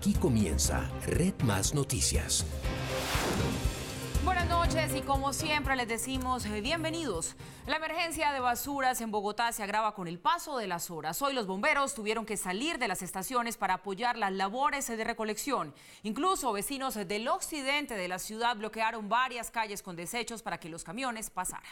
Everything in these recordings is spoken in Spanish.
Aquí comienza Red Más Noticias. Buenas noches y como siempre les decimos bienvenidos. La emergencia de basuras en Bogotá se agrava con el paso de las horas. Hoy los bomberos tuvieron que salir de las estaciones para apoyar las labores de recolección. Incluso vecinos del occidente de la ciudad bloquearon varias calles con desechos para que los camiones pasaran.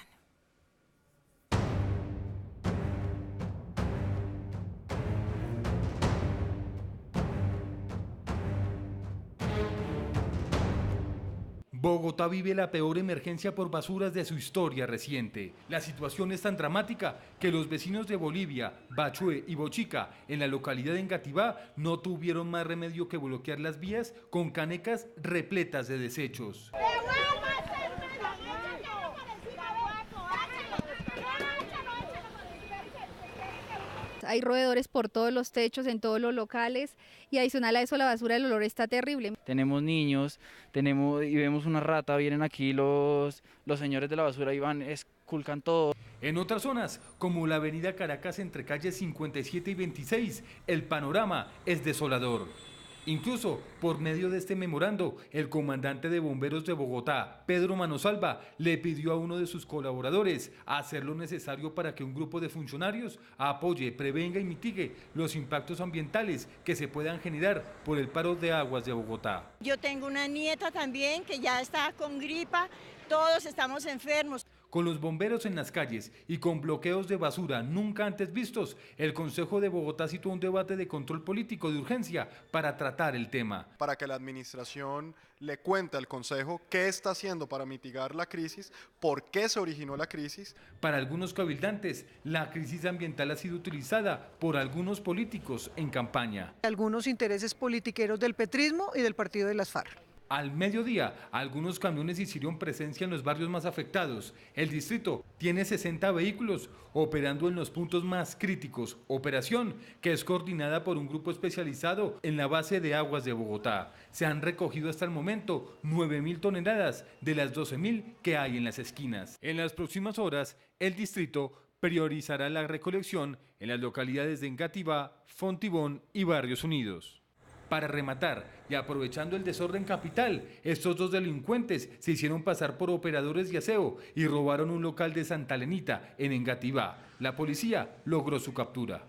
Bogotá vive la peor emergencia por basuras de su historia reciente. La situación es tan dramática que los vecinos de Bolivia, Bachué y Bochica, en la localidad de Engativá, no tuvieron más remedio que bloquear las vías con canecas repletas de desechos. Hay roedores por todos los techos, en todos los locales, y adicional a eso la basura, el olor está terrible. Tenemos niños, y vemos una rata, vienen aquí los señores de la basura y van, esculcan todo. En otras zonas, como la avenida Caracas entre calles 57 y 26, el panorama es desolador. Incluso, por medio de este memorando, el comandante de bomberos de Bogotá, Pedro Manosalva, le pidió a uno de sus colaboradores hacer lo necesario para que un grupo de funcionarios apoye, prevenga y mitigue los impactos ambientales que se puedan generar por el paro de aguas de Bogotá. Yo tengo una nieta también que ya está con gripa, todos estamos enfermos. Con los bomberos en las calles y con bloqueos de basura nunca antes vistos, el Consejo de Bogotá citó un debate de control político de urgencia para tratar el tema. Para que la administración le cuente al Consejo qué está haciendo para mitigar la crisis, por qué se originó la crisis. Para algunos cabildantes, la crisis ambiental ha sido utilizada por algunos políticos en campaña. Algunos intereses politiqueros del petrismo y del partido de las FARC. Al mediodía, algunos camiones hicieron presencia en los barrios más afectados. El distrito tiene 60 vehículos operando en los puntos más críticos, operación que es coordinada por un grupo especializado en la base de aguas de Bogotá. Se han recogido hasta el momento 9.000 toneladas de las 12.000 que hay en las esquinas. En las próximas horas, el distrito priorizará la recolección en las localidades de Engativá, Fontibón y Barrios Unidos. Para rematar, y aprovechando el desorden capital, estos dos delincuentes se hicieron pasar por operadores de aseo y robaron un local de Santa Lenita, en Engativá. La policía logró su captura.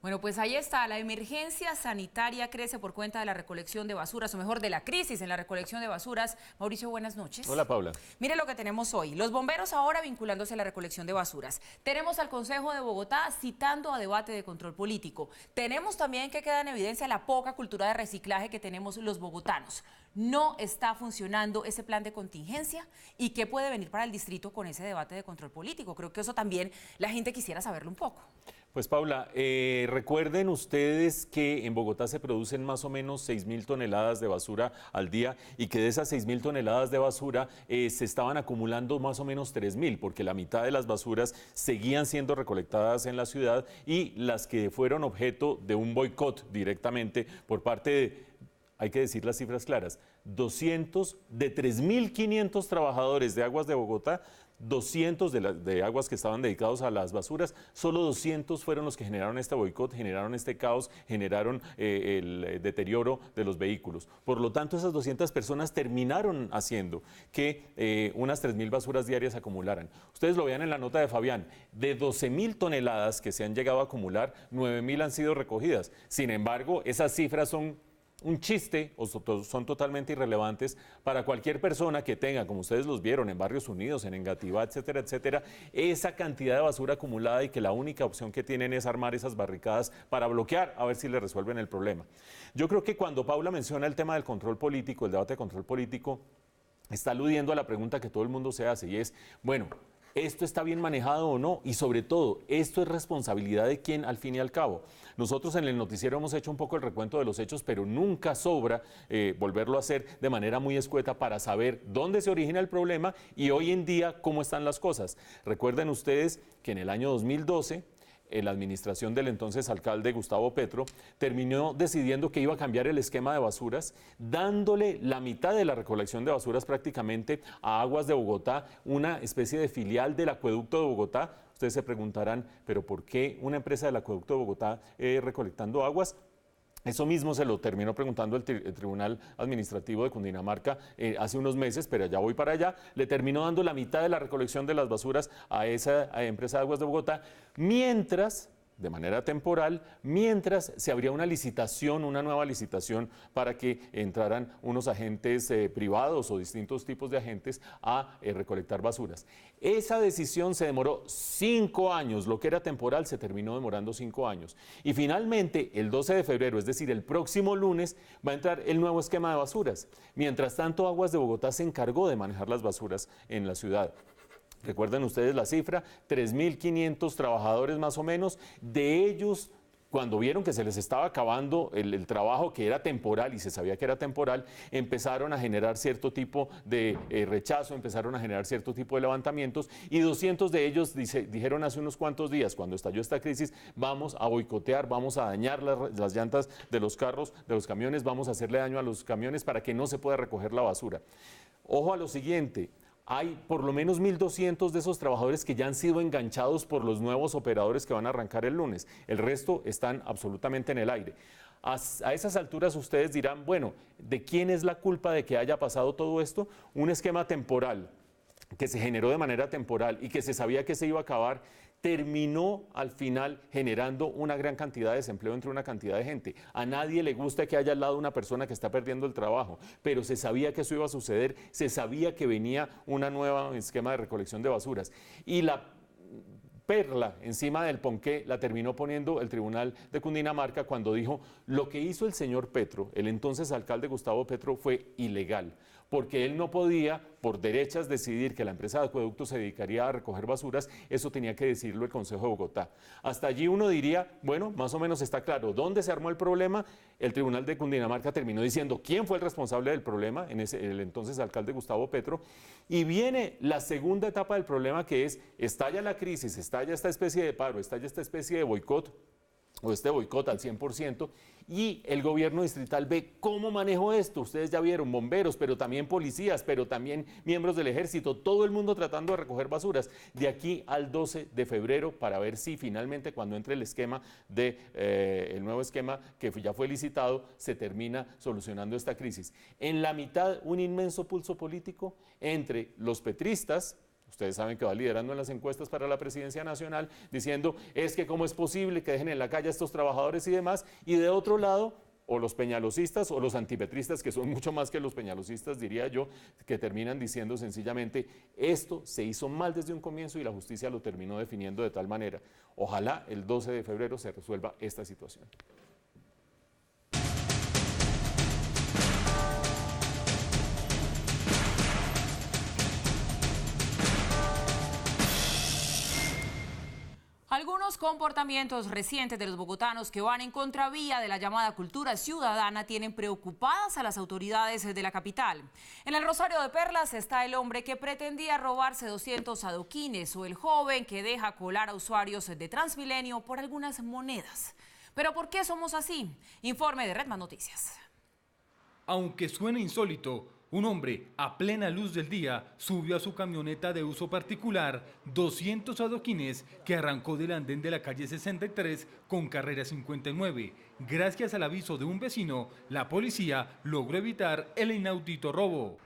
Bueno, pues ahí está, la emergencia sanitaria crece por cuenta de la recolección de basuras, o mejor, de la crisis en la recolección de basuras. Mauricio, buenas noches. Hola, Paula. Mire lo que tenemos hoy, los bomberos ahora vinculándose a la recolección de basuras. Tenemos al Consejo de Bogotá citando a debate de control político. Tenemos también que queda en evidencia la poca cultura de reciclaje que tenemos los bogotanos. No está funcionando ese plan de contingencia y qué puede venir para el distrito con ese debate de control político. Creo que eso también la gente quisiera saberlo un poco. Pues Paula, recuerden ustedes que en Bogotá se producen más o menos 6.000 toneladas de basura al día y que de esas 6.000 toneladas de basura se estaban acumulando más o menos 3.000, porque la mitad de las basuras seguían siendo recolectadas en la ciudad y las que fueron objeto de un boicot directamente por parte de, hay que decir las cifras claras, 200 de 3.500 trabajadores de Aguas de Bogotá, 200 de aguas que estaban dedicados a las basuras, solo 200 fueron los que generaron este boicot, generaron este caos, generaron el deterioro de los vehículos. Por lo tanto, esas 200 personas terminaron haciendo que unas 3.000 basuras diarias se acumularan. Ustedes lo vean en la nota de Fabián, de 12.000 toneladas que se han llegado a acumular, 9.000 han sido recogidas. Sin embargo, esas cifras son un chiste o son totalmente irrelevantes para cualquier persona que tenga, como ustedes los vieron, en Barrios Unidos, en Engativá, etcétera, etcétera, esa cantidad de basura acumulada y que la única opción que tienen es armar esas barricadas para bloquear, a ver si le resuelven el problema. Yo creo que cuando Paula menciona el tema del control político, el debate de control político, está aludiendo a la pregunta que todo el mundo se hace y es, bueno, ¿esto está bien manejado o no? Y sobre todo, ¿esto es responsabilidad de quién al fin y al cabo? Nosotros en el noticiero hemos hecho un poco el recuento de los hechos, pero nunca sobra volverlo a hacer de manera muy escueta para saber dónde se origina el problema y hoy en día cómo están las cosas. Recuerden ustedes que en el año 2012, la administración del entonces alcalde Gustavo Petro terminó decidiendo que iba a cambiar el esquema de basuras, dándole la mitad de la recolección de basuras prácticamente a Aguas de Bogotá, una especie de filial del Acueducto de Bogotá. Ustedes se preguntarán, ¿pero por qué una empresa del Acueducto de Bogotá recolectando aguas? Eso mismo se lo terminó preguntando el Tribunal Administrativo de Cundinamarca hace unos meses, pero ya voy para allá. Le terminó dando la mitad de la recolección de las basuras a esa empresa de Aguas de Bogotá, mientras, de manera temporal, mientras se abría una licitación, una nueva licitación para que entraran unos agentes privados o distintos tipos de agentes a recolectar basuras. Esa decisión se demoró 5 años, lo que era temporal se terminó demorando 5 años. Y finalmente, el 12 de febrero, es decir, el próximo lunes, va a entrar el nuevo esquema de basuras. Mientras tanto, Aguas de Bogotá se encargó de manejar las basuras en la ciudad. Recuerden ustedes la cifra, 3.500 trabajadores más o menos, de ellos, cuando vieron que se les estaba acabando el trabajo que era temporal y se sabía que era temporal, empezaron a generar cierto tipo de rechazo, empezaron a generar cierto tipo de levantamientos y 200 de ellos dijeron hace unos cuantos días, cuando estalló esta crisis, vamos a boicotear, vamos a dañar las llantas de los carros, de los camiones, vamos a hacerle daño a los camiones para que no se pueda recoger la basura. Ojo a lo siguiente. Hay por lo menos 1.200 de esos trabajadores que ya han sido enganchados por los nuevos operadores que van a arrancar el lunes. El resto están absolutamente en el aire. A esas alturas ustedes dirán, bueno, ¿de quién es la culpa de que haya pasado todo esto? Un esquema temporal que se generó de manera temporal y que se sabía que se iba a acabar, terminó al final generando una gran cantidad de desempleo entre una cantidad de gente. A nadie le gusta que haya al lado una persona que está perdiendo el trabajo, pero se sabía que eso iba a suceder, se sabía que venía una nueva esquema de recolección de basuras. Y la perla encima del ponqué la terminó poniendo el Tribunal de Cundinamarca cuando dijo lo que hizo el señor Petro, el entonces alcalde Gustavo Petro, fue ilegal, porque él no podía por derechas decidir que la empresa de acueductos se dedicaría a recoger basuras, eso tenía que decidirlo el Consejo de Bogotá. Hasta allí uno diría, bueno, más o menos está claro, ¿dónde se armó el problema? El Tribunal de Cundinamarca terminó diciendo quién fue el responsable del problema, el entonces alcalde Gustavo Petro, y viene la segunda etapa del problema que es, estalla la crisis, estalla esta especie de paro, estalla esta especie de boicot, o este boicot al 100%, y el gobierno distrital ve cómo manejo esto. Ustedes ya vieron bomberos, pero también policías, pero también miembros del ejército, todo el mundo tratando de recoger basuras de aquí al 12 de febrero para ver si finalmente cuando entre el esquema el nuevo esquema que ya fue licitado, se termina solucionando esta crisis. En la mitad, un inmenso pulso político entre los petristas. Ustedes saben que va liderando en las encuestas para la presidencia nacional, diciendo es que cómo es posible que dejen en la calle a estos trabajadores y demás, y de otro lado, o los peñalosistas o los antipetristas, que son mucho más que los peñalosistas, diría yo, que terminan diciendo sencillamente, esto se hizo mal desde un comienzo y la justicia lo terminó definiendo de tal manera. Ojalá el 12 de febrero se resuelva esta situación. Algunos comportamientos recientes de los bogotanos que van en contravía de la llamada cultura ciudadana tienen preocupadas a las autoridades de la capital. En el Rosario de Perlas está el hombre que pretendía robarse 200 adoquines o el joven que deja colar a usuarios de Transmilenio por algunas monedas. ¿Pero por qué somos así? Informe de Red Más Noticias. Aunque suene insólito, un hombre a plena luz del día subió a su camioneta de uso particular 200 adoquines que arrancó del andén de la calle 63 con carrera 59. Gracias al aviso de un vecino, la policía logró evitar el inaudito robo.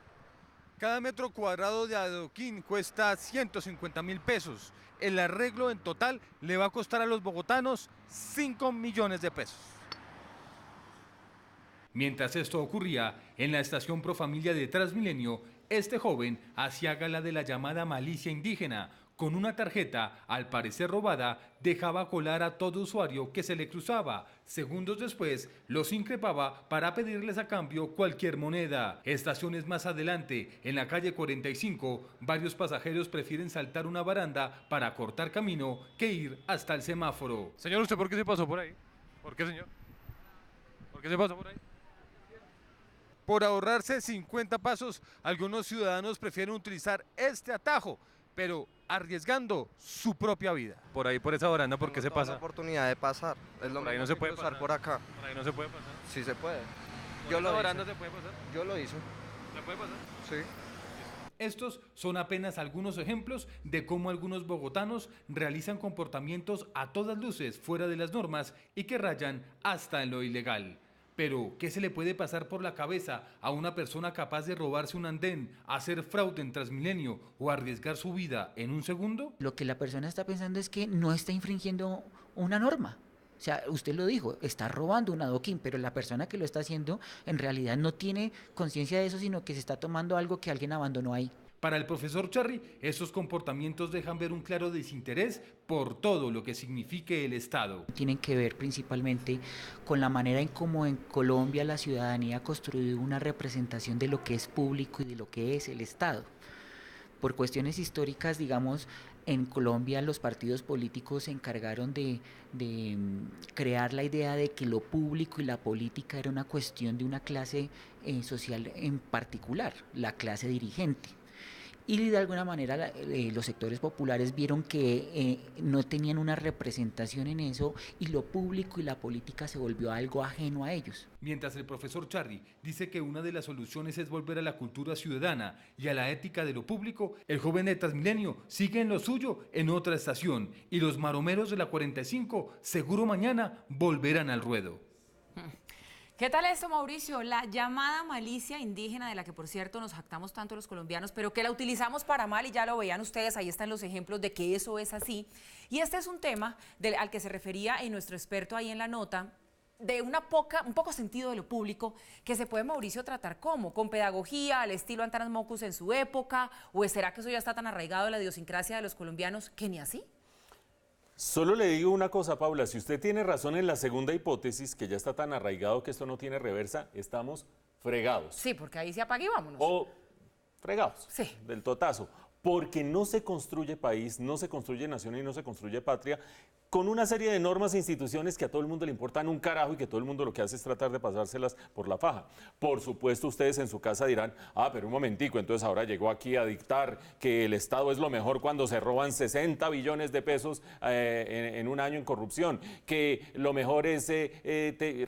Cada metro cuadrado de adoquín cuesta 150.000 pesos. El arreglo en total le va a costar a los bogotanos 5 millones de pesos. Mientras esto ocurría, en la estación Profamilia de Transmilenio, este joven hacía gala de la llamada malicia indígena. Con una tarjeta, al parecer robada, dejaba colar a todo usuario que se le cruzaba. Segundos después, los increpaba para pedirles a cambio cualquier moneda. Estaciones más adelante, en la calle 45, varios pasajeros prefieren saltar una baranda para cortar camino que ir hasta el semáforo. Señor, ¿usted por qué se pasó por ahí? ¿Por qué, señor? ¿Por qué se pasó por ahí? Por ahorrarse 50 pasos, algunos ciudadanos prefieren utilizar este atajo, pero arriesgando su propia vida. Por ahí, por esa baranda, ¿por qué se pasa? La oportunidad de pasar. Es lo por ahí no se puede pasar pasar por acá. Por ahí no se puede pasar. Sí se puede. ¿Por esa baranda se puede pasar? Yo lo hice. ¿Se puede pasar? Sí. Estos son apenas algunos ejemplos de cómo algunos bogotanos realizan comportamientos a todas luces fuera de las normas y que rayan hasta en lo ilegal. Pero, ¿qué se le puede pasar por la cabeza a una persona capaz de robarse un andén, hacer fraude en Transmilenio o arriesgar su vida en un segundo? Lo que la persona está pensando es que no está infringiendo una norma. O sea, usted lo dijo, está robando un adoquín, pero la persona que lo está haciendo en realidad no tiene conciencia de eso, sino que se está tomando algo que alguien abandonó ahí. Para el profesor Charri, esos comportamientos dejan ver un claro desinterés por todo lo que signifique el Estado. Tienen que ver principalmente con la manera en cómo en Colombia la ciudadanía ha construido una representación de lo que es público y de lo que es el Estado. Por cuestiones históricas, digamos, en Colombia los partidos políticos se encargaron de crear la idea de que lo público y la política era una cuestión de una clase social en particular, la clase dirigente. Y de alguna manera los sectores populares vieron que no tenían una representación en eso y lo público y la política se volvió algo ajeno a ellos. Mientras el profesor Charri dice que una de las soluciones es volver a la cultura ciudadana y a la ética de lo público, el joven de Transmilenio sigue en lo suyo en otra estación y los maromeros de la 45 seguro mañana volverán al ruedo. ¿Qué tal esto, Mauricio? La llamada malicia indígena, de la que por cierto nos jactamos tanto los colombianos, pero que la utilizamos para mal, y ya lo veían ustedes, ahí están los ejemplos de que eso es así. Y este es un tema al que se refería nuestro experto ahí en la nota, de un poco sentido de lo público, que se puede, Mauricio, tratar como, con pedagogía, al estilo Antanas Mocus en su época, o será que eso ya está tan arraigado en la idiosincrasia de los colombianos que ni así. Solo le digo una cosa, Paula, si usted tiene razón en la segunda hipótesis, que ya está tan arraigado que esto no tiene reversa, estamos fregados. Sí, porque ahí se apaga y vámonos. O fregados, sí, del totazo. Porque no se construye país, no se construye nación y no se construye patria con una serie de normas e instituciones que a todo el mundo le importan un carajo y que todo el mundo lo que hace es tratar de pasárselas por la faja. Por supuesto, ustedes en su casa dirán, pero un momentico, entonces ahora llegó aquí a dictar que el Estado es lo mejor cuando se roban 60 billones de pesos en un año en corrupción, que lo mejor es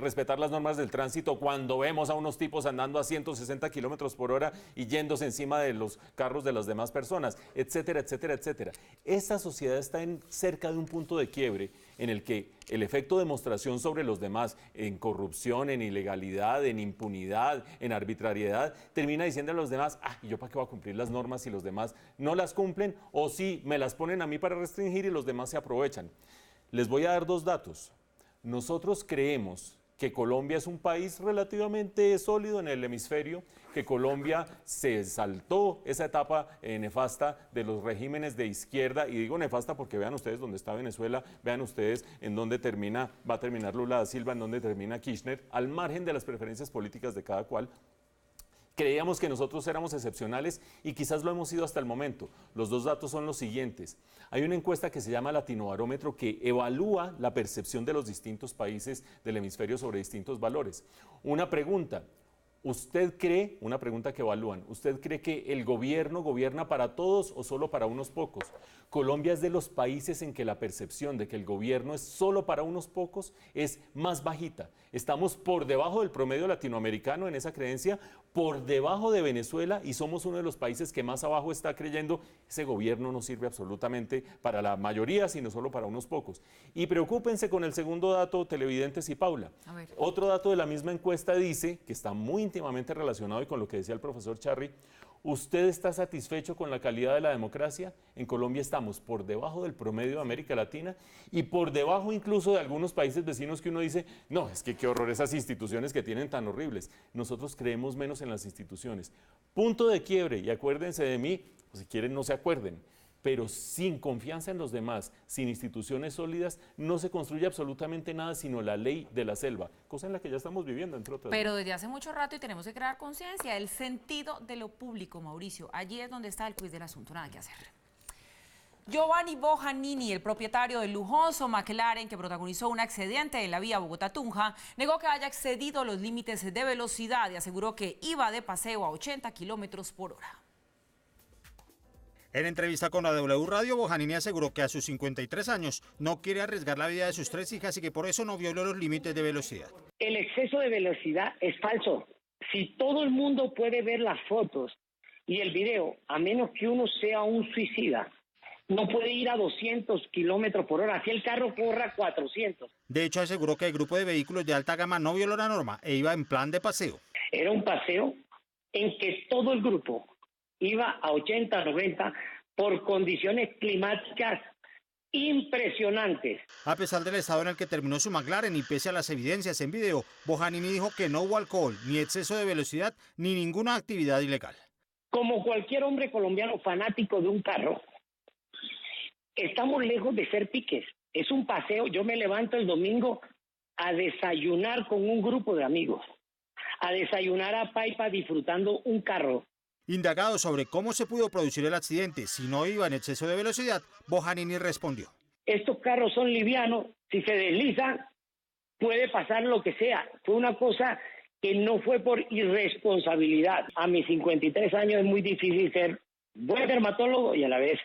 respetar las normas del tránsito cuando vemos a unos tipos andando a 160 kilómetros por hora y yéndose encima de los carros de las demás personas, etcétera, etcétera, etcétera. Esta sociedad está cerca de un punto de quiebre en el que el efecto de demostración sobre los demás en corrupción, en ilegalidad, en impunidad, en arbitrariedad, termina diciendo a los demás, ¿y yo para qué voy a cumplir las normas si los demás no las cumplen? O si me las ponen a mí para restringir y los demás se aprovechan. Les voy a dar dos datos. Nosotros creemos que Colombia es un país relativamente sólido en el hemisferio, que Colombia se saltó esa etapa nefasta de los regímenes de izquierda, y digo nefasta porque vean ustedes dónde está Venezuela, vean ustedes en dónde va a terminar Lula da Silva, en dónde termina Kirchner, al margen de las preferencias políticas de cada cual. Creíamos que nosotros éramos excepcionales y quizás lo hemos sido hasta el momento. Los dos datos son los siguientes. Hay una encuesta que se llama Latinobarómetro que evalúa la percepción de los distintos países del hemisferio sobre distintos valores. Una pregunta, ¿usted cree, una pregunta que evalúan, ¿usted cree que el gobierno gobierna para todos o solo para unos pocos? Colombia es de los países en que la percepción de que el gobierno es solo para unos pocos es más bajita. Estamos por debajo del promedio latinoamericano en esa creencia, por debajo de Venezuela, y somos uno de los países que más abajo está creyendo ese gobierno no sirve absolutamente para la mayoría, sino solo para unos pocos. Y preocúpense con el segundo dato, televidentes y Paula. Otro dato de la misma encuesta dice, que está muy íntimamente relacionado y con lo que decía el profesor Charri, ¿usted está satisfecho con la calidad de la democracia? En Colombia estamos por debajo del promedio de América Latina y por debajo incluso de algunos países vecinos que uno dice, no, es que qué horror esas instituciones que tienen tan horribles. Nosotros creemos menos en las instituciones. Punto de quiebre, y acuérdense de mí, o si quieren no se acuerden, pero sin confianza en los demás, sin instituciones sólidas, no se construye absolutamente nada sino la ley de la selva, cosa en la que ya estamos viviendo, entre otras. Pero desde hace mucho rato, y tenemos que crear conciencia, el sentido de lo público, Mauricio. Allí es donde está el quiz del asunto, nada que hacer. Giovanni Bojanini, el propietario del lujoso McLaren que protagonizó un accidente en la vía Bogotá-Tunja, negó que haya excedido los límites de velocidad y aseguró que iba de paseo a 80 kilómetros por hora. En entrevista con la W Radio, Bojanini aseguró que a sus 53 años no quiere arriesgar la vida de sus 3 hijas y que por eso no violó los límites de velocidad. El exceso de velocidad es falso. Si todo el mundo puede ver las fotos y el video, a menos que uno sea un suicida, no puede ir a 200 kilómetros por hora, así el carro corra 400. De hecho, aseguró que el grupo de vehículos de alta gama no violó la norma e iba en plan de paseo. Era un paseo en que todo el grupo iba a 80, 90 por condiciones climáticas impresionantes. A pesar del estado en el que terminó su McLaren y pese a las evidencias en video, Bojanini dijo que no hubo alcohol, ni exceso de velocidad, ni ninguna actividad ilegal. Como cualquier hombre colombiano fanático de un carro, estamos lejos de ser piques. Es un paseo. Yo me levanto el domingo a desayunar con un grupo de amigos, a desayunar a Paipa disfrutando un carro. Indagado sobre cómo se pudo producir el accidente si no iba en exceso de velocidad, Bojanini respondió. Estos carros son livianos, si se deslizan puede pasar lo que sea. Fue una cosa que no fue por irresponsabilidad. A mis 53 años es muy difícil ser buen dermatólogo y a la vez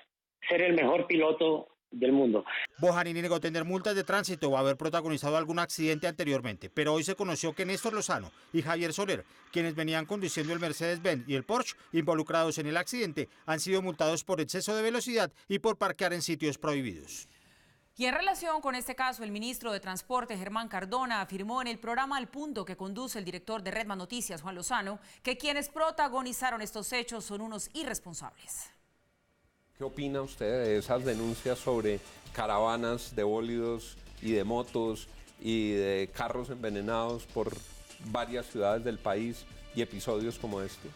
ser el mejor piloto del mundo. Bojanini negó tener multas de tránsito o haber protagonizado algún accidente anteriormente, pero hoy se conoció que Néstor Lozano y Javier Soler, quienes venían conduciendo el Mercedes-Benz y el Porsche involucrados en el accidente, han sido multados por exceso de velocidad y por parquear en sitios prohibidos. Y en relación con este caso, el ministro de Transporte, Germán Cardona, afirmó en el programa Al Punto que conduce el director de Red Más Noticias, Juan Lozano, que quienes protagonizaron estos hechos son unos irresponsables. ¿Qué opina usted de esas denuncias sobre caravanas de bólidos y de motos y de carros envenenados por varias ciudades del país y episodios como este?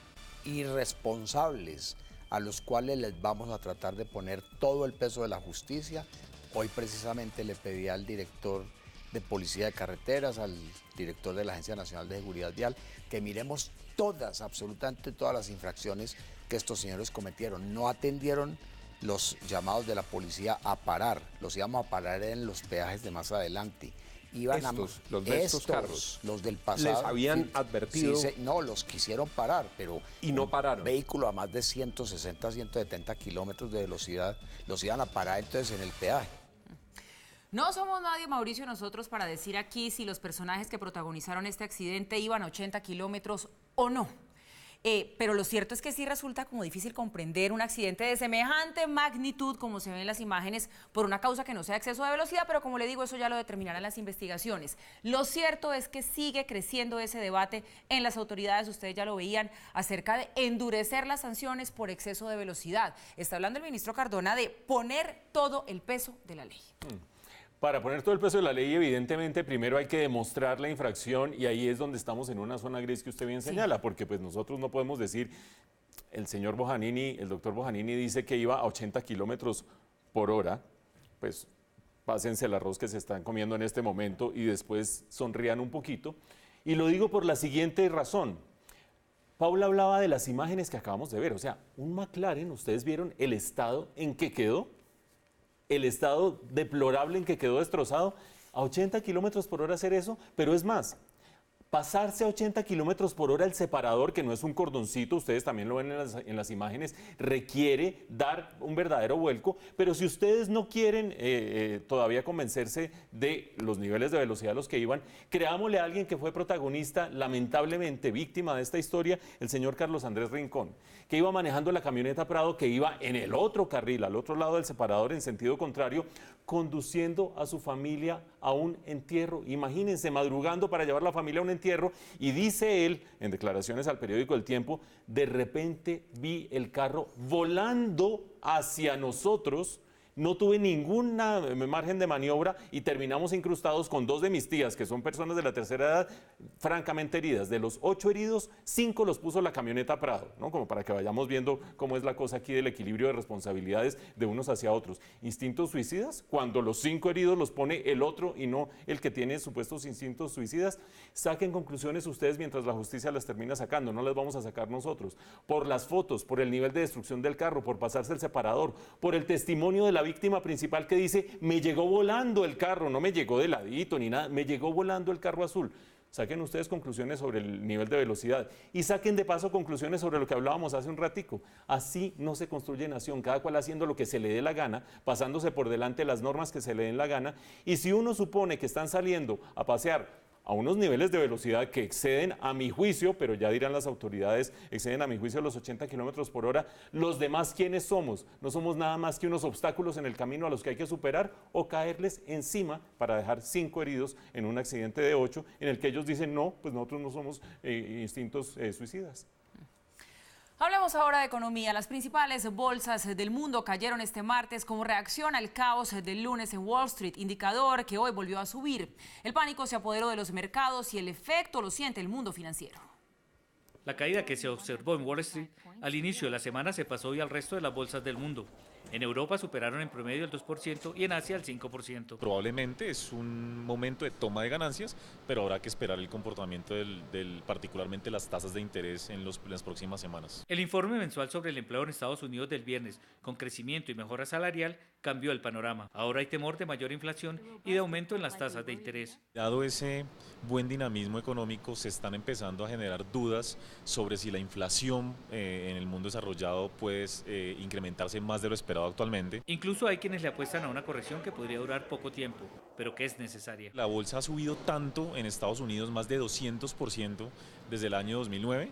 Irresponsables, a los cuales les vamos a tratar de poner todo el peso de la justicia. Hoy precisamente le pedí al director de Policía de Carreteras, al director de la Agencia Nacional de Seguridad Vial, que miremos todas, absolutamente todas las infracciones que estos señores cometieron. No atendieron los llamados de la policía a parar, los íbamos a parar en los peajes de más adelante. Iban los de estos carros, los del pasado. ¿Les habían advertido? Sí, no, los quisieron parar, pero... Y no pararon. Vehículo a más de 160, 170 kilómetros de velocidad, los iban a parar entonces en el peaje. No somos nadie, Mauricio, nosotros para decir aquí si los personajes que protagonizaron este accidente iban a 80 kilómetros o no. Pero lo cierto es que sí resulta como difícil comprender un accidente de semejante magnitud como se ve en las imágenes por una causa que no sea exceso de velocidad, pero como le digo, eso ya lo determinarán las investigaciones. Lo cierto es que sigue creciendo ese debate en las autoridades, ustedes ya lo veían, acerca de endurecer las sanciones por exceso de velocidad. Está hablando el ministro Cardona de poner todo el peso de la ley. Para poner todo el peso de la ley, evidentemente, primero hay que demostrar la infracción y ahí es donde estamos en una zona gris que usted bien señala, porque pues nosotros no podemos decir, el señor Bojanini, el doctor Bojanini dice que iba a 80 kilómetros por hora, pues pásense el arroz que se están comiendo en este momento y después sonrían un poquito. Y lo digo por la siguiente razón. Paula hablaba de las imágenes que acabamos de ver, o sea, un McLaren, ustedes vieron el estado en que quedó, el estado deplorable en que quedó destrozado, a 80 kilómetros por hora hacer eso, pero es más, pasarse a 80 kilómetros por hora el separador, que no es un cordoncito, ustedes también lo ven en las imágenes, requiere dar un verdadero vuelco, pero si ustedes no quieren todavía convencerse de los niveles de velocidad a los que iban, creámosle a alguien que fue protagonista, lamentablemente víctima de esta historia, el señor Carlos Andrés Rincón, que iba manejando la camioneta Prado, que iba en el otro carril, al otro lado del separador en sentido contrario, conduciendo a su familia a un entierro. Imagínense, madrugando para llevar a la familia a un entierro, y dice él, en declaraciones al periódico El Tiempo, de repente vi el carro volando hacia nosotros, no tuve ningún margen de maniobra y terminamos incrustados con 2 de mis tías, que son personas de la tercera edad, francamente heridas. De los 8 heridos, 5 los puso la camioneta Prado, ¿no? Como para que vayamos viendo cómo es la cosa aquí del equilibrio de responsabilidades de unos hacia otros. Instintos suicidas, cuando los 5 heridos los pone el otro y no el que tiene supuestos instintos suicidas. Saquen conclusiones ustedes mientras la justicia las termina sacando, no las vamos a sacar nosotros. Por las fotos, por el nivel de destrucción del carro, por pasarse el separador, por el testimonio de la víctima principal que dice, me llegó volando el carro, no me llegó de ladito ni nada, me llegó volando el carro azul. Saquen ustedes conclusiones sobre el nivel de velocidad y saquen de paso conclusiones sobre lo que hablábamos hace un ratico. Así no se construye nación, cada cual haciendo lo que se le dé la gana, pasándose por delante las normas que se le den la gana. Y si uno supone que están saliendo a pasear a unos niveles de velocidad que exceden, a mi juicio, pero ya dirán las autoridades, exceden a mi juicio los 80 kilómetros por hora. Los demás, ¿quiénes somos? No somos nada más que unos obstáculos en el camino a los que hay que superar o caerles encima para dejar 5 heridos en un accidente de 8 en el que ellos dicen, no, pues nosotros no somos instintos suicidas. Hablemos ahora de economía. Las principales bolsas del mundo cayeron este martes como reacción al caos del lunes en Wall Street, indicador que hoy volvió a subir. El pánico se apoderó de los mercados y el efecto lo siente el mundo financiero. La caída que se observó en Wall Street al inicio de la semana se pasó hoy al resto de las bolsas del mundo. En Europa superaron en promedio el 2% y en Asia el 5%. Probablemente es un momento de toma de ganancias, pero habrá que esperar el comportamiento particularmente las tasas de interés en las próximas semanas. El informe mensual sobre el empleo en Estados Unidos del viernes, con crecimiento y mejora salarial, cambió el panorama. Ahora hay temor de mayor inflación y de aumento en las tasas de interés. Dado ese buen dinamismo económico, se están empezando a generar dudas sobre si la inflación en el mundo desarrollado puede incrementarse más de lo esperado actualmente. Incluso hay quienes le apuestan a una corrección que podría durar poco tiempo, pero que es necesaria. La bolsa ha subido tanto en Estados Unidos, más de 200% desde el año 2009,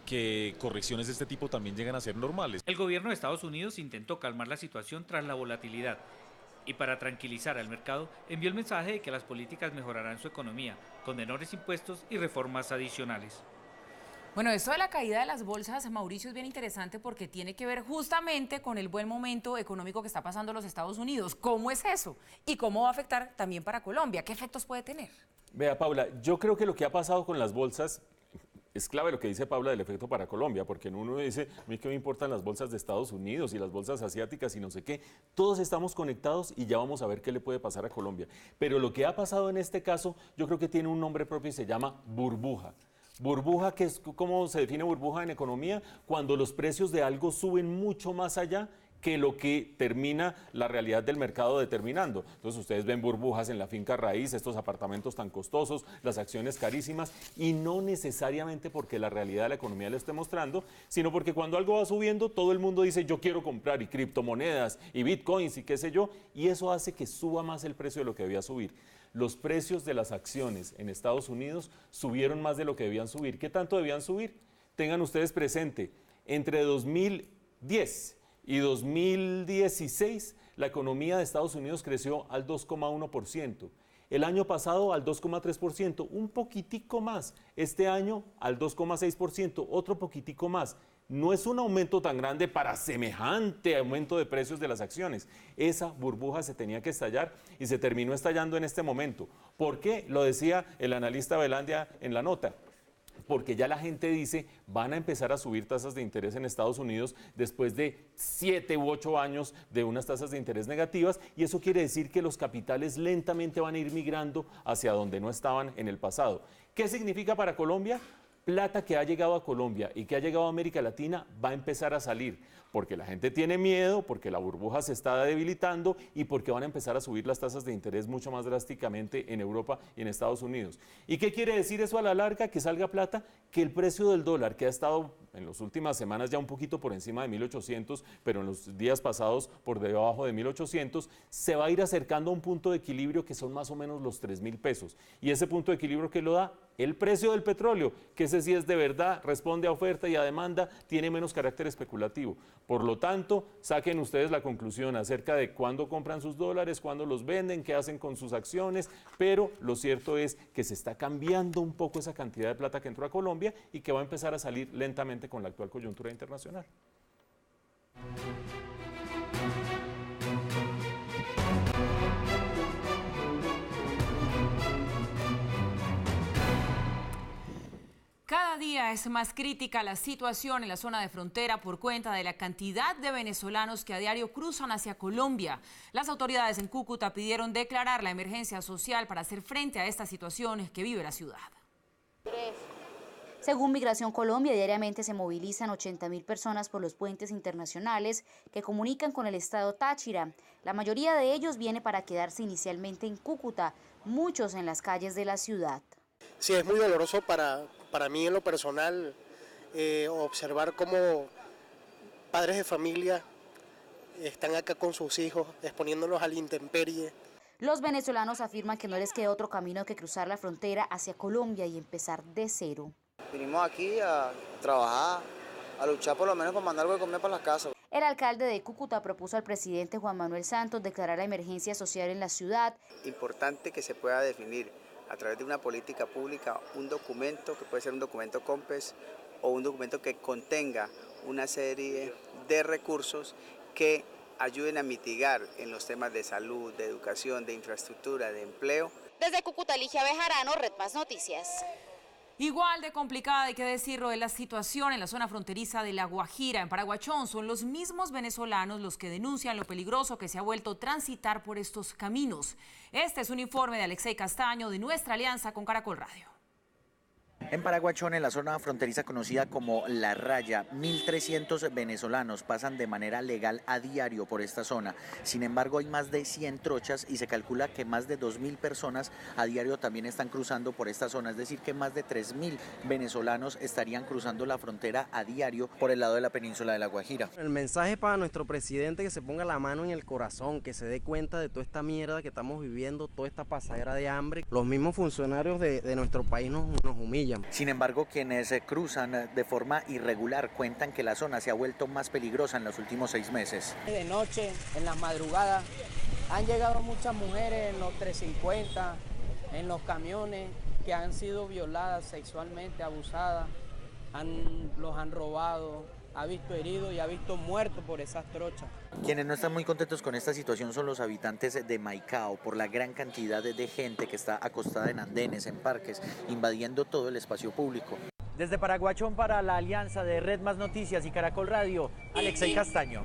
que correcciones de este tipo también llegan a ser normales. El gobierno de Estados Unidos intentó calmar la situación tras la volatilidad y para tranquilizar al mercado envió el mensaje de que las políticas mejorarán su economía con menores impuestos y reformas adicionales. Bueno, esto de la caída de las bolsas, Mauricio, es bien interesante porque tiene que ver justamente con el buen momento económico que está pasando en los Estados Unidos. ¿Cómo es eso? ¿Y cómo va a afectar también para Colombia? ¿Qué efectos puede tener? Vea, Paula, yo creo que lo que ha pasado con las bolsas es clave lo que dice Paula del efecto para Colombia, porque uno dice, a mí qué me importan las bolsas de Estados Unidos y las bolsas asiáticas y no sé qué. Todos estamos conectados y ya vamos a ver qué le puede pasar a Colombia. Pero lo que ha pasado en este caso, yo creo que tiene un nombre propio y se llama burbuja. Burbuja, que es ¿cómo se define burbuja en economía? Cuando los precios de algo suben mucho más allá que lo que termina la realidad del mercado determinando. Entonces ustedes ven burbujas en la finca raíz, estos apartamentos tan costosos, las acciones carísimas, y no necesariamente porque la realidad de la economía lo esté mostrando, sino porque cuando algo va subiendo, todo el mundo dice yo quiero comprar, y criptomonedas, y bitcoins, y qué sé yo, y eso hace que suba más el precio de lo que debía subir. Los precios de las acciones en Estados Unidos subieron más de lo que debían subir. ¿Qué tanto debían subir? Tengan ustedes presente, entre 2010 y 2016, la economía de Estados Unidos creció al 2,1%. El año pasado al 2,3%, un poquitico más. Este año al 2,6%, otro poquitico más. No es un aumento tan grande para semejante aumento de precios de las acciones. Esa burbuja se tenía que estallar y se terminó estallando en este momento. ¿Por qué? Lo decía el analista Velandia en la nota. Porque ya la gente dice, van a empezar a subir tasas de interés en Estados Unidos después de 7 u 8 años de unas tasas de interés negativas, y eso quiere decir que los capitales lentamente van a ir migrando hacia donde no estaban en el pasado. ¿Qué significa para Colombia? Plata que ha llegado a Colombia y que ha llegado a América Latina va a empezar a salir, porque la gente tiene miedo, porque la burbuja se está debilitando y porque van a empezar a subir las tasas de interés mucho más drásticamente en Europa y en Estados Unidos. ¿Y qué quiere decir eso a la larga? Que salga plata, que el precio del dólar, que ha estado en las últimas semanas ya un poquito por encima de 1.800, pero en los días pasados por debajo de 1.800, se va a ir acercando a un punto de equilibrio que son más o menos los 3.000 pesos. Y ese punto de equilibrio que lo da el precio del petróleo, que ese sí es de verdad, responde a oferta y a demanda, tiene menos carácter especulativo. Por lo tanto, saquen ustedes la conclusión acerca de cuándo compran sus dólares, cuándo los venden, qué hacen con sus acciones, pero lo cierto es que se está cambiando un poco esa cantidad de plata que entró a Colombia y que va a empezar a salir lentamente con la actual coyuntura internacional. Cada día es más crítica la situación en la zona de frontera por cuenta de la cantidad de venezolanos que a diario cruzan hacia Colombia. Las autoridades en Cúcuta pidieron declarar la emergencia social para hacer frente a esta situación que vive la ciudad. Según Migración Colombia, diariamente se movilizan 80.000 personas por los puentes internacionales que comunican con el estado Táchira. La mayoría de ellos viene para quedarse inicialmente en Cúcuta, muchos en las calles de la ciudad. Sí, es muy doloroso para mí en lo personal observar cómo padres de familia están acá con sus hijos, exponiéndolos a la intemperie. Los venezolanos afirman que no les queda otro camino que cruzar la frontera hacia Colombia y empezar de cero. Vinimos aquí a trabajar, a luchar por lo menos para mandar algo de comer para la casa. El alcalde de Cúcuta propuso al presidente Juan Manuel Santos declarar la emergencia social en la ciudad. Importante que se pueda definir a través de una política pública un documento, que puede ser un documento COMPES o un documento que contenga una serie de recursos que ayuden a mitigar en los temas de salud, de educación, de infraestructura, de empleo. Desde Cúcuta, Ligia Bejarano, Red Más Noticias. Igual de complicada, hay que decirlo, es la situación en la zona fronteriza de La Guajira. En Paraguachón son los mismos venezolanos los que denuncian lo peligroso que se ha vuelto transitar por estos caminos. Este es un informe de Alexei Castaño de nuestra alianza con Caracol Radio. En Paraguachón, en la zona fronteriza conocida como La Raya, 1.300 venezolanos pasan de manera legal a diario por esta zona. Sin embargo, hay más de 100 trochas y se calcula que más de 2.000 personas a diario también están cruzando por esta zona. Es decir, que más de 3.000 venezolanos estarían cruzando la frontera a diario por el lado de la península de La Guajira. El mensaje para nuestro presidente: que se ponga la mano en el corazón, que se dé cuenta de toda esta mierda que estamos viviendo, toda esta pasadera de hambre. Los mismos funcionarios de nuestro país nos humillan. Sin embargo, quienes cruzan de forma irregular cuentan que la zona se ha vuelto más peligrosa en los últimos 6 meses. De noche, en las madrugadas, han llegado muchas mujeres en los 350, en los camiones, que han sido violadas sexualmente, abusadas, los han robado, ha visto heridos y ha visto muertos por esas trochas. Quienes no están muy contentos con esta situación son los habitantes de Maicao por la gran cantidad de gente que está acostada en andenes, en parques, invadiendo todo el espacio público. Desde Paraguachón para la alianza de Red Más Noticias y Caracol Radio, Alexei Castaño.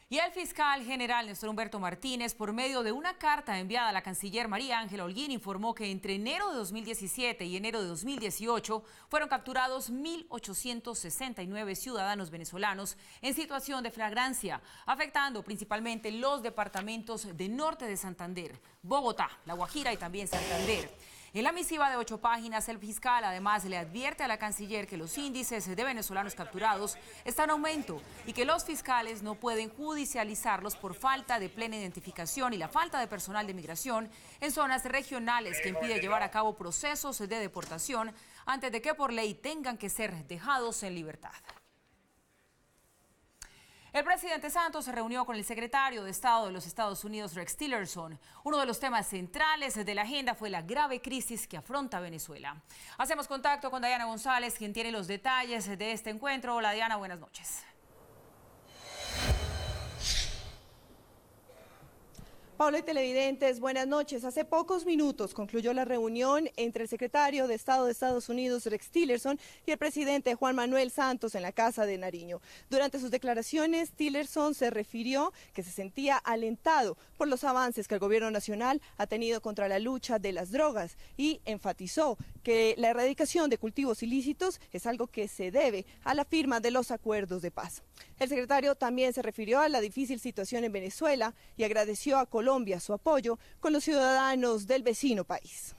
Y el fiscal general Néstor Humberto Martínez, por medio de una carta enviada a la canciller María Ángela Holguín, informó que entre enero de 2017 y enero de 2018 fueron capturados 1.869 ciudadanos venezolanos en situación de flagrancia, afectando principalmente los departamentos de norte de Santander, Bogotá, La Guajira y también Santander. En la misiva de 8 páginas, el fiscal además le advierte a la canciller que los índices de venezolanos capturados están en aumento y que los fiscales no pueden judicializarlos por falta de plena identificación y la falta de personal de migración en zonas regionales que impide llevar a cabo procesos de deportación antes de que por ley tengan que ser dejados en libertad. El presidente Santos se reunió con el secretario de Estado de los Estados Unidos, Rex Tillerson. Uno de los temas centrales de la agenda fue la grave crisis que afronta Venezuela. Hacemos contacto con Diana González, quien tiene los detalles de este encuentro. Hola Diana, buenas noches. Paula y televidentes, buenas noches. Hace pocos minutos concluyó la reunión entre el secretario de Estado de Estados Unidos, Rex Tillerson, y el presidente Juan Manuel Santos en la Casa de Nariño. Durante sus declaraciones, Tillerson se refirió que se sentía alentado por los avances que el gobierno nacional ha tenido contra la lucha de las drogas y enfatizó que la erradicación de cultivos ilícitos es algo que se debe a la firma de los acuerdos de paz. El secretario también se refirió a la difícil situación en Venezuela y agradeció a Colombia su apoyo con los ciudadanos del vecino país.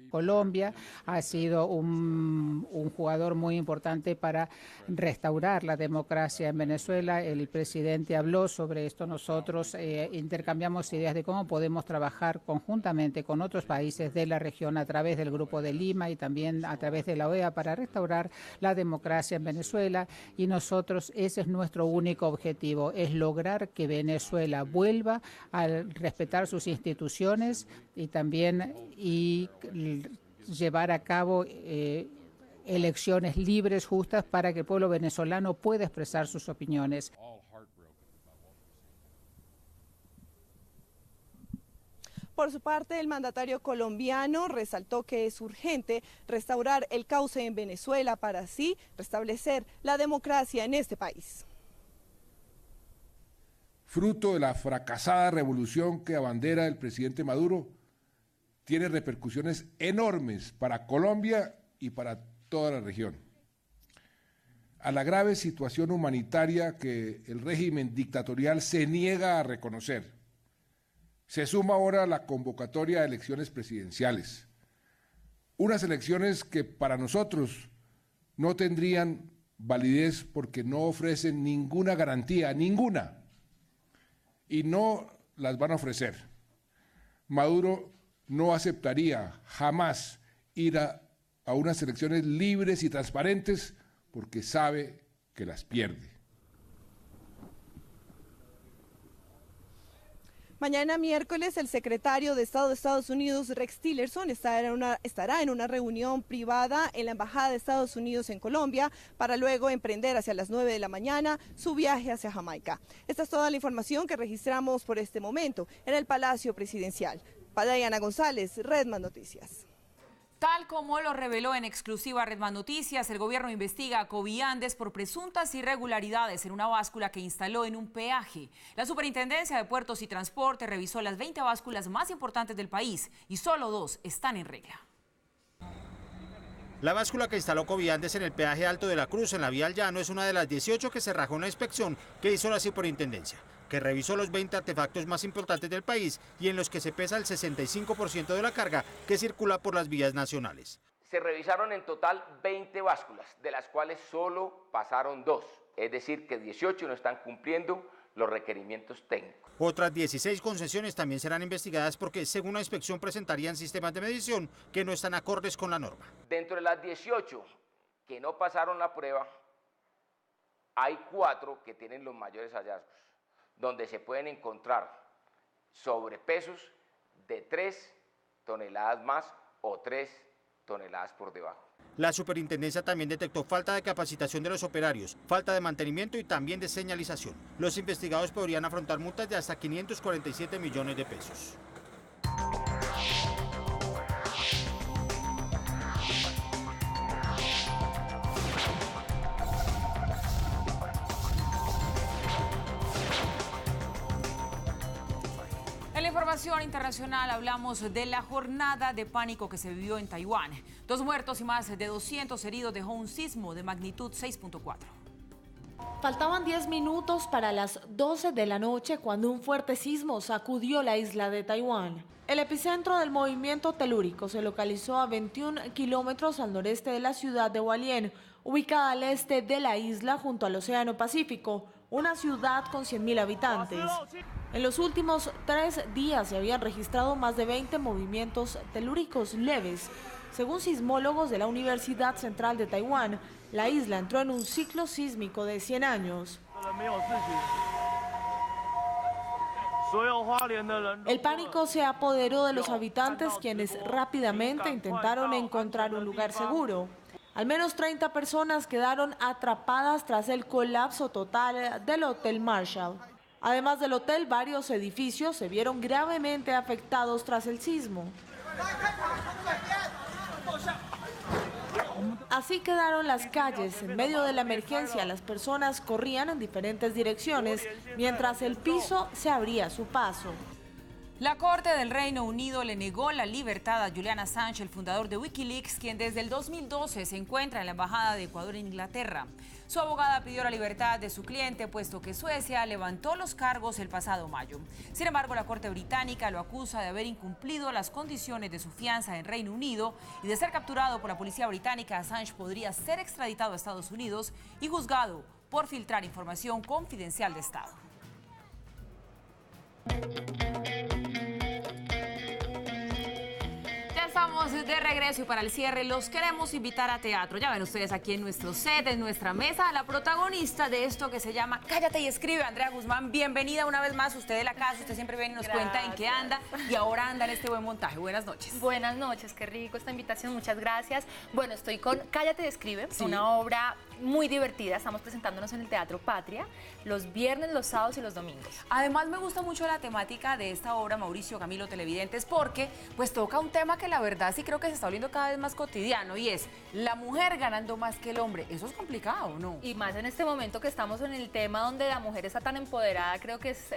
Colombia ha sido un jugador muy importante para restaurar la democracia en Venezuela. El presidente habló sobre esto. Nosotros intercambiamos ideas de cómo podemos trabajar conjuntamente con otros países de la región a través del Grupo de Lima y también a través de la OEA para restaurar la democracia en Venezuela. Y nosotros, ese es nuestro único objetivo, es lograr que Venezuela vuelva a respetar sus instituciones y también llevar a cabo elecciones libres, justas, para que el pueblo venezolano pueda expresar sus opiniones. Por su parte, el mandatario colombiano resaltó que es urgente restaurar el cauce en Venezuela para así restablecer la democracia en este país. Fruto de la fracasada revolución que abandera el presidente Maduro, tiene repercusiones enormes para Colombia y para toda la región. A la grave situación humanitaria que el régimen dictatorial se niega a reconocer, se suma ahora la convocatoria de elecciones presidenciales. Unas elecciones que para nosotros no tendrían validez porque no ofrecen ninguna garantía, ninguna. Y no las van a ofrecer. Maduro no aceptaría jamás ir a unas elecciones libres y transparentes porque sabe que las pierde. Mañana miércoles, el secretario de Estado de Estados Unidos, Rex Tillerson, estará en una reunión privada en la Embajada de Estados Unidos en Colombia para luego emprender hacia las 9 de la mañana su viaje hacia Jamaica. Esta es toda la información que registramos por este momento en el Palacio Presidencial. Para Diana González, Redman Noticias. Tal como lo reveló en exclusiva Redman Noticias, el gobierno investiga a Coviandes por presuntas irregularidades en una báscula que instaló en un peaje. La Superintendencia de Puertos y Transporte revisó las 20 básculas más importantes del país y solo 2 están en regla. La báscula que instaló Coviandes en el peaje Alto de la Cruz en la vía al Llano es una de las 18 que se rajó en la inspección que hizo la Superintendencia, que revisó los 20 artefactos más importantes del país y en los que se pesa el 65% de la carga que circula por las vías nacionales. Se revisaron en total 20 básculas, de las cuales solo pasaron 2, es decir, que 18 no están cumpliendo los requerimientos técnicos. Otras 16 concesiones también serán investigadas porque, según la inspección, presentarían sistemas de medición que no están acordes con la norma. Dentro de las 18 que no pasaron la prueba, hay 4 que tienen los mayores hallazgos, donde se pueden encontrar sobrepesos de 3 toneladas más o 3 toneladas por debajo. La Superintendencia también detectó falta de capacitación de los operarios, falta de mantenimiento y también de señalización. Los investigados podrían afrontar multas de hasta 547 millones de pesos. En la información internacional hablamos de la jornada de pánico que se vivió en Taiwán. 2 muertos y más de 200 heridos dejó un sismo de magnitud 6.4. Faltaban 10 minutos para las 12 de la noche cuando un fuerte sismo sacudió la isla de Taiwán. El epicentro del movimiento telúrico se localizó a 21 kilómetros al noreste de la ciudad de Hualien, ubicada al este de la isla junto al Océano Pacífico, una ciudad con 100.000 habitantes. En los últimos 3 días se habían registrado más de 20 movimientos telúricos leves. Según sismólogos de la Universidad Central de Taiwán, la isla entró en un ciclo sísmico de 100 años. El pánico se apoderó de los habitantes, quienes rápidamente intentaron encontrar un lugar seguro. Al menos 30 personas quedaron atrapadas tras el colapso total del Hotel Marshall. Además del hotel, varios edificios se vieron gravemente afectados tras el sismo. Así quedaron las calles. En medio de la emergencia, las personas corrían en diferentes direcciones, mientras el piso se abría a su paso. La Corte del Reino Unido le negó la libertad a Julian Assange, el fundador de Wikileaks, quien desde el 2012 se encuentra en la Embajada de Ecuador en Inglaterra. Su abogada pidió la libertad de su cliente, puesto que Suecia levantó los cargos el pasado mayo. Sin embargo, la Corte británica lo acusa de haber incumplido las condiciones de su fianza en Reino Unido y de ser capturado por la policía británica. Assange podría ser extraditado a Estados Unidos y juzgado por filtrar información confidencial de Estado. Estamos de regreso y para el cierre los queremos invitar a teatro. Ya ven ustedes aquí en nuestro set, en nuestra mesa, a la protagonista de esto que se llama Cállate y Escribe, Andrea Guzmán. Bienvenida una vez más, usted de la casa, usted siempre viene y nos cuenta en qué anda y ahora anda en este buen montaje. Buenas noches. Buenas noches, qué rico esta invitación, muchas gracias. Bueno, estoy con Cállate y Escribe, una obra muy divertida. Estamos presentándonos en el Teatro Patria los viernes, los sábados y los domingos. Además me gusta mucho la temática de esta obra, Mauricio, Camilo, televidentes, porque pues toca un tema que la verdad sí creo que se está volviendo cada vez más cotidiano y es la mujer ganando más que el hombre. Eso es complicado, ¿no? Y más en este momento que estamos en el tema donde la mujer está tan empoderada, creo que es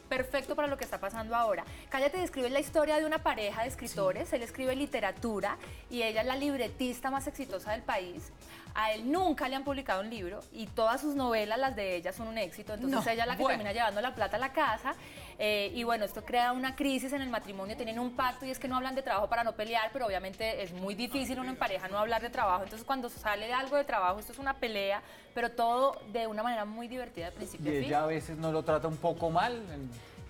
perfecto para lo que está pasando ahora. Cállate y Escribe la historia de una pareja de escritores. Él escribe literatura y ella es la libretista más exitosa del país. A él nunca le han publicado un libro y todas sus novelas, las de ella, son un éxito. Entonces ella es la que termina llevando la plata a la casa. Y bueno, esto crea una crisis en el matrimonio. Tienen un pacto y es que no hablan de trabajo para no pelear, pero obviamente es muy difícil uno en pareja no hablar de trabajo. Entonces cuando sale algo de trabajo, esto es una pelea, pero todo de una manera muy divertida de principio a fin. ¿Y ella a veces no lo trata un poco mal?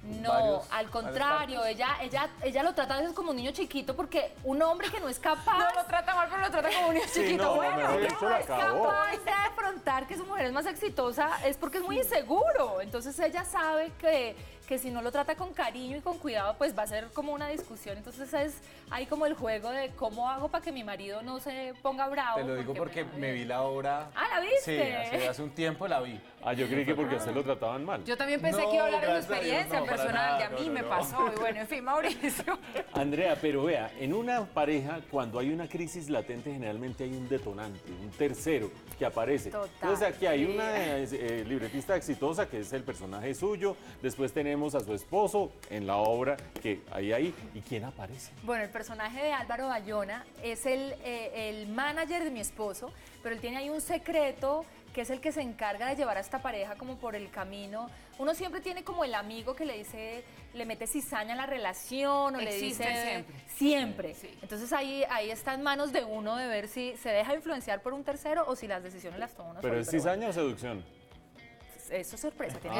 No, al contrario, ella lo trata a veces como un niño chiquito porque un hombre que no es capaz... No lo trata mal, pero lo trata como un niño chiquito. Bueno, que no es capaz de afrontar que su mujer es más exitosa es porque es muy inseguro. Entonces ella sabe que si no lo trata con cariño y con cuidado, pues va a ser como una discusión. Entonces es ahí como el juego de cómo hago para que mi marido no se ponga bravo. Te lo digo porque me vi la obra. Ah, ¿la viste? Sí, hace un tiempo la vi. Ah, yo creí que porque a usted lo trataban mal. Yo también pensé que iba a hablar de su experiencia personal, que a mí me pasó. Y bueno, en fin, Mauricio. Andrea, pero vea, en una pareja, cuando hay una crisis latente, generalmente hay un detonante, un tercero que aparece. Total, Entonces aquí hay una libretista exitosa, que es el personaje suyo. Después tenemos a su esposo en la obra, que ahí. ¿Y quién aparece? Bueno, el personaje de Álvaro Bayona es el manager de mi esposo, pero él tiene ahí un secreto que es el que se encarga de llevar a esta pareja como por el camino. Uno siempre tiene como el amigo que le dice, le mete cizaña a la relación o Existe le dice... siempre. Sí. Entonces ahí está en manos de uno de ver si se deja influenciar por un tercero o si las decisiones las toma uno ¿Pero solo, es cizaña o seducción? Eso es sorpresa. Tiene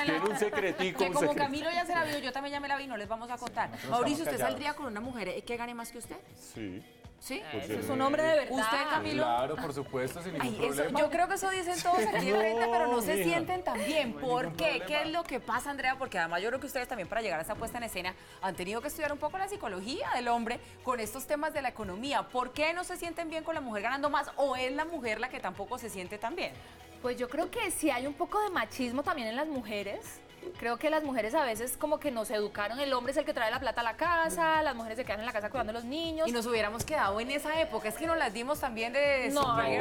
Tiene un secretico. Que como Camilo ya se la vio, yo también ya me la vi, no les vamos a contar. Mauricio, ¿usted saldría con una mujer que gane más que usted? Sí. ¿Sí? Eso es un hombre de verdad. ¿Usted, Camilo? Claro, por supuesto, sin ningún problema. Yo creo que eso dicen todos aquí frente, pero no se mija. sienten tan bien. ¿Por qué? ¿Qué es lo que pasa, Andrea? Porque además yo creo que ustedes también para llegar a esta puesta en escena han tenido que estudiar un poco la psicología del hombre con estos temas de la economía. ¿Por qué no se sienten bien con la mujer ganando más o es la mujer la que tampoco se siente tan bien? Pues yo creo que sí hay un poco de machismo también en las mujeres. Creo que las mujeres a veces como que nos educaron, el hombre es el que trae la plata a la casa, las mujeres se quedan en la casa cuidando a los niños. Y nos hubiéramos quedado en esa época, es que nos las dimos también de... No, que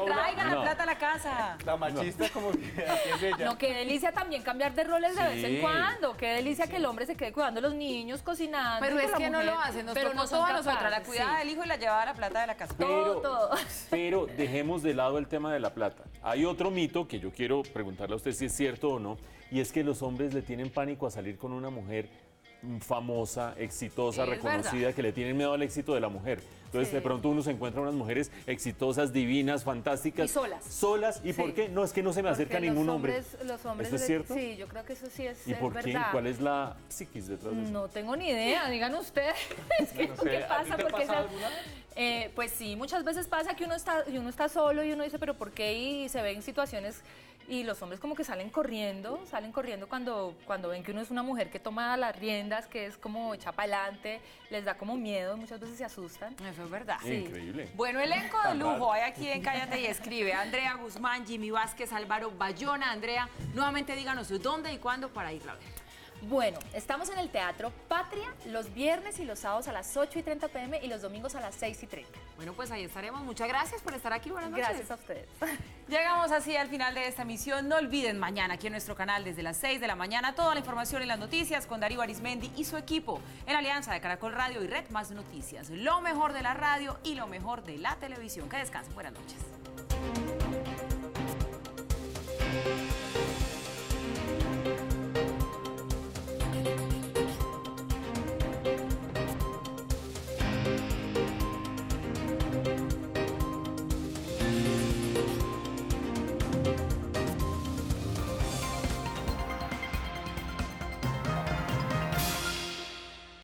traigan la plata a la casa. La machista es como que es ella. No, qué delicia también cambiar de roles de vez en cuando. Qué delicia que el hombre se quede cuidando a los niños, cocinando. Pero es que no lo hacen, nos tocó todo a nosotras, la cuidada del hijo y la llevaba la plata de la casa. Pero dejemos de lado el tema de la plata. Hay otro mito que yo quiero preguntarle a usted si es cierto o no, y es que los hombres le tienen pánico a salir con una mujer famosa, exitosa, reconocida, que le tienen miedo al éxito de la mujer. Entonces, de pronto uno se encuentra unas mujeres exitosas, divinas, fantásticas. Y solas. Solas. ¿Y por qué? No, es que no se me acerca ningún hombre. Los hombres. ¿Eso es cierto? Sí, yo creo que eso sí es ¿Y por qué? verdad. ¿Cuál es la psiquis detrás de eso? No tengo ni idea, digan ustedes. ¿Qué pasa? Porque pues sí, muchas veces pasa que uno está solo y uno dice, pero ¿por qué? Y se ve en situaciones y los hombres como que salen corriendo cuando ven que uno es una mujer que toma las riendas, que es como echa para adelante, les da como miedo, muchas veces se asustan. Eso es verdad. Sí. Increíble. Bueno, elenco de lujo, hay aquí en Cállate y Escribe, Andrea Guzmán, Jimmy Vázquez, Álvaro Bayona. Andrea, nuevamente díganos dónde y cuándo para ir a ver. Bueno, estamos en el Teatro Patria los viernes y los sábados a las 8:30 p.m. y los domingos a las 6:30. Bueno, pues ahí estaremos. Muchas gracias por estar aquí. Buenas noches. Gracias a ustedes. Llegamos así al final de esta emisión. No olviden mañana aquí en nuestro canal desde las 6 de la mañana toda la información y las noticias con Darío Arismendi y su equipo en alianza de Caracol Radio y Red Más Noticias. Lo mejor de la radio y lo mejor de la televisión. Que descansen. Buenas noches.